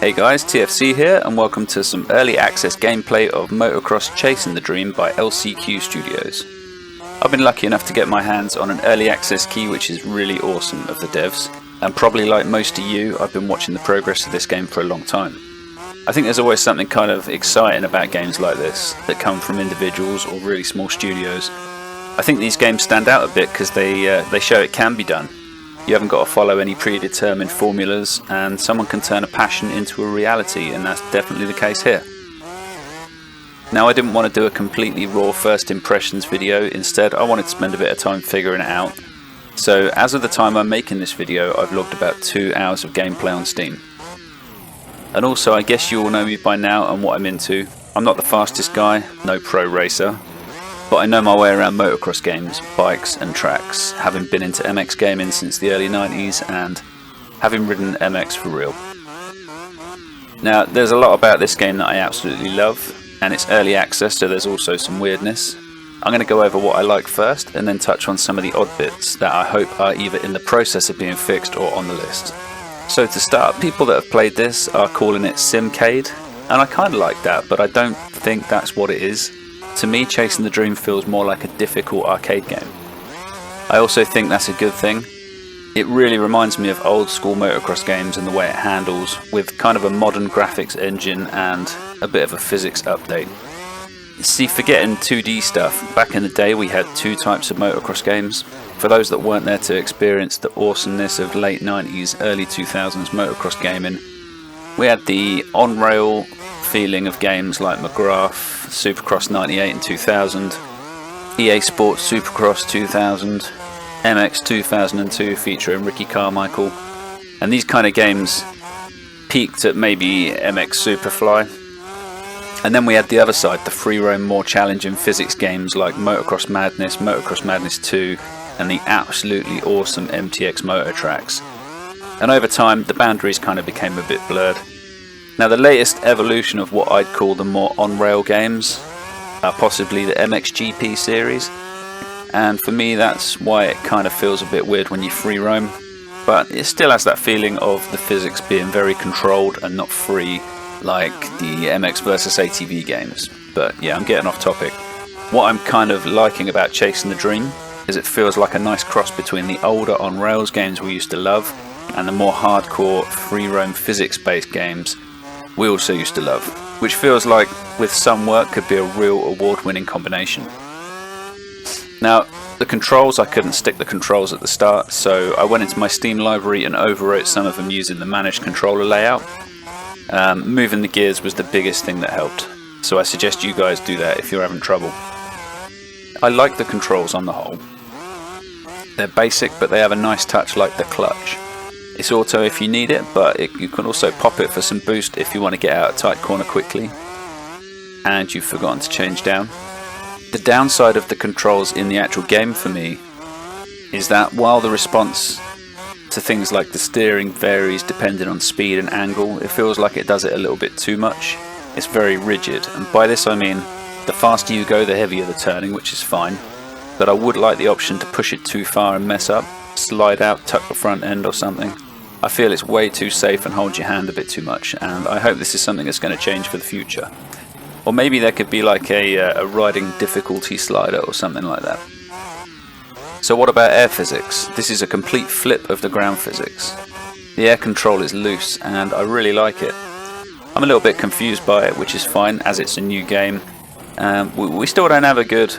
Hey guys, TFC here and welcome to some early access gameplay of Motocross Chasing the Dream by LCQ Studios. I've been lucky enough to get my hands on an early access key which is really awesome of the devs, and probably like most of you, I've been watching the progress of this game for a long time. I think there's always something kind of exciting about games like this that come from individuals or really small studios. I think these games stand out a bit because they show it can be done. You haven't got to follow any predetermined formulas, and someone can turn a passion into a reality, and that's definitely the case here. Now, I didn't want to do a completely raw first impressions video. Instead, I wanted to spend a bit of time figuring it out. So as of the time I'm making this video, I've logged about 2 hours of gameplay on Steam. And also, I guess you all know me by now and what I'm into. I'm not the fastest guy, no pro racer, but I know my way around motocross games, bikes and tracks, having been into MX gaming since the early 90s and having ridden MX for real. Now, there's a lot about this game that I absolutely love, and it's early access, so there's also some weirdness. I'm going to go over what I like first and then touch on some of the odd bits that I hope are either in the process of being fixed or on the list. So to start, people that have played this are calling it Simcade, and I kind of like that, but I don't think that's what it is. To me, Chasing the Dream feels more like a difficult arcade game. I also think that's a good thing. It really reminds me of old school motocross games and the way it handles, with kind of a modern graphics engine and a bit of a physics update. See, forgetting 2D stuff, back in the day we had 2 types of motocross games. For those that weren't there to experience the awesomeness of late 90s, early 2000s motocross gaming, we had the on-rail feeling of games like McGrath, Supercross 98 and 2000, EA Sports Supercross 2000, MX 2002 featuring Ricky Carmichael, and these kind of games peaked at maybe MX Superfly. And then we had the other side, the free roam, more challenging physics games like Motocross Madness 2, and the absolutely awesome MTX Moto tracks. And over time, the boundaries kind of became a bit blurred. Now, the latest evolution of what I'd call the more on-rail games are possibly the MXGP series, and for me that's why it kind of feels a bit weird when you free roam, but it still has that feeling of the physics being very controlled and not free like the MX vs ATV games. But yeah, I'm getting off topic. What I'm kind of liking about Chasing the Dream is it feels like a nice cross between the older on-rails games we used to love and the more hardcore free roam physics based games we also used to love, which feels like with some work could be a real award-winning combination. Now, the controls, I couldn't stick the controls at the start, so I went into my Steam library and overwrote some of them using the managed controller layout. Moving the gears was the biggest thing that helped, so I suggest you guys do that if you're having trouble. I like the controls on the whole. They're basic, but they have a nice touch like the clutch. It's auto if you need it, but you can also pop it for some boost if you want to get out a tight corner quickly and you've forgotten to change down. The downside of the controls in the actual game for me is that while the response to things like the steering varies depending on speed and angle, it feels like it does it a little bit too much. It's very rigid, and by this I mean the faster you go, the heavier the turning, which is fine, but I would like the option to push it too far and mess up, slide out, tuck the front end or something. I feel it's way too safe and holds your hand a bit too much, and I hope this is something that's going to change for the future. Or maybe there could be like a riding difficulty slider or something like that. So what about air physics? This is a complete flip of the ground physics. The air control is loose and I really like it. I'm a little bit confused by it, which is fine as it's a new game. We still don't have a good,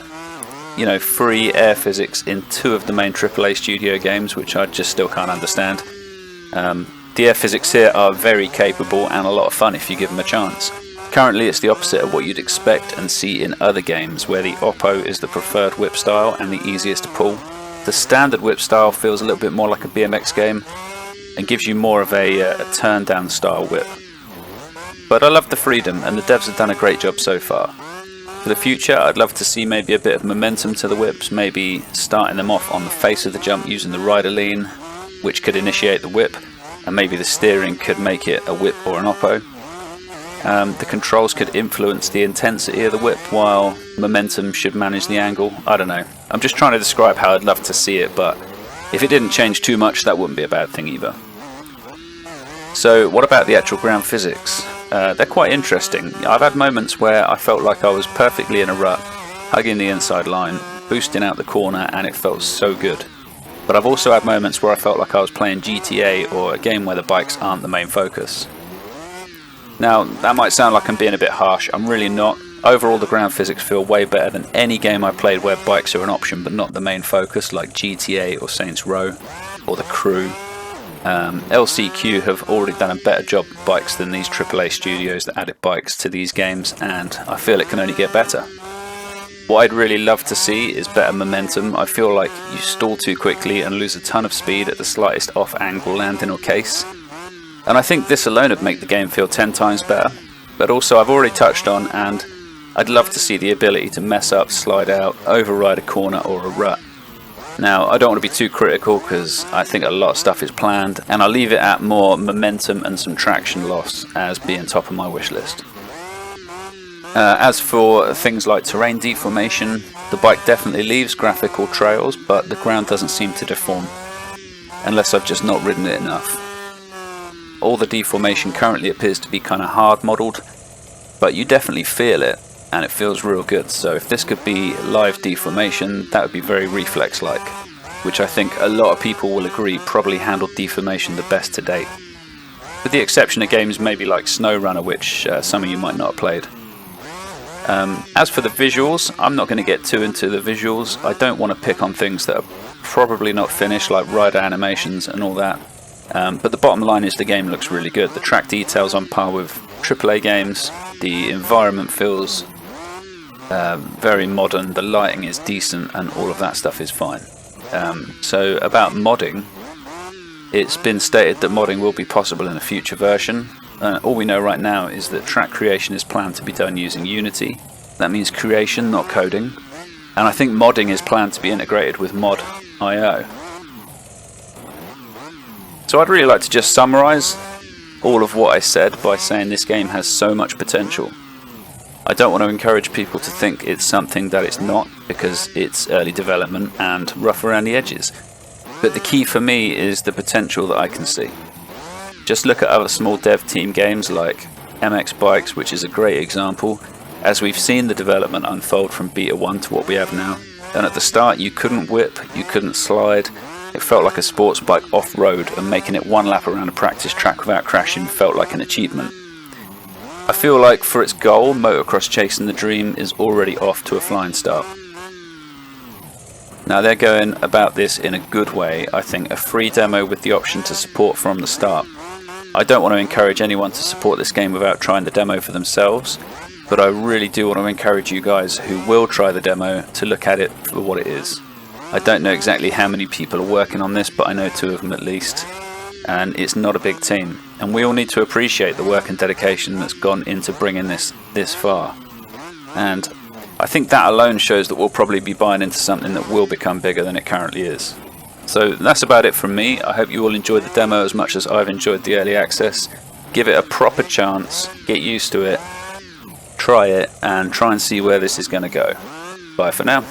free air physics in 2 of the main AAA studio games, which I just still can't understand. The air physics here are very capable and a lot of fun if you give them a chance. Currently it's the opposite of what you'd expect and see in other games, where the Oppo is the preferred whip style and the easiest to pull. The standard whip style feels a little bit more like a BMX game and gives you more of a turn down style whip. But I love the freedom, and the devs have done a great job so far. For the future, I'd love to see maybe a bit of momentum to the whips, maybe starting them off on the face of the jump using the rider lean, which could initiate the whip, and maybe the steering could make it a whip or an oppo. The controls could influence the intensity of the whip, while momentum should manage the angle. I don't know. I'm just trying to describe how I'd love to see it, but if it didn't change too much, that wouldn't be a bad thing either. So what about the actual ground physics? They're quite interesting. I've had moments where I felt like I was perfectly in a rut, hugging the inside line, boosting out the corner, and it felt so good. But I've also had moments where I felt like I was playing GTA or a game where the bikes aren't the main focus. Now, that might sound like I'm being a bit harsh, I'm really not. Overall, the ground physics feel way better than any game I played where bikes are an option but not the main focus, like GTA or Saints Row or The Crew. LCQ have already done a better job with bikes than these AAA studios that added bikes to these games, and I feel it can only get better. What I'd really love to see is better momentum. I feel like you stall too quickly and lose a ton of speed at the slightest off-angle landing or case. And I think this alone would make the game feel 10 times better. But also I've already touched on, and I'd love to see the ability to mess up, slide out, override a corner or a rut. Now, I don't want to be too critical because I think a lot of stuff is planned, and I'll leave it at more momentum and some traction loss as being top of my wish list. As for things like terrain deformation, the bike definitely leaves graphical trails, but the ground doesn't seem to deform, unless I've just not ridden it enough. All the deformation currently appears to be kind of hard modelled, but you definitely feel it, and it feels real good. So if this could be live deformation, that would be very reflex-like, which I think a lot of people will agree probably handled deformation the best to date, with the exception of games maybe like Snow Runner, which some of you might not have played. As for the visuals, I'm not going to get too into the visuals. I don't want to pick on things that are probably not finished, like rider animations and all that. But the bottom line is the game looks really good. The track detail's on par with AAA games. The environment feels very modern. The lighting is decent, and all of that stuff is fine. So about modding, it's been stated that modding will be possible in a future version. All we know right now is that track creation is planned to be done using Unity. That means creation, not coding. And I think modding is planned to be integrated with mod.io. So I'd really like to just summarise all of what I said by saying this game has so much potential. I don't want to encourage people to think it's something that it's not, because it's early development and rough around the edges. But the key for me is the potential that I can see. Just look at other small dev team games like MX Bikes, which is a great example, as we've seen the development unfold from Beta 1 to what we have now. And at the start you couldn't whip, you couldn't slide, it felt like a sports bike off-road, and making it one lap around a practice track without crashing felt like an achievement. I feel like for its goal, Motocross Chasing the Dream is already off to a flying start. Now they're going about this in a good way. I think a free demo with the option to support from the start. I don't want to encourage anyone to support this game without trying the demo for themselves, but I really do want to encourage you guys who will try the demo to look at it for what it is. I don't know exactly how many people are working on this, but I know 2 of them at least, and it's not a big team, and we all need to appreciate the work and dedication that's gone into bringing this far. And I think that alone shows that we'll probably be buying into something that will become bigger than it currently is. So that's about it from me. I hope you all enjoyed the demo as much as I've enjoyed the early access. Give it a proper chance, get used to it, try it, and try and see where this is going to go. Bye for now.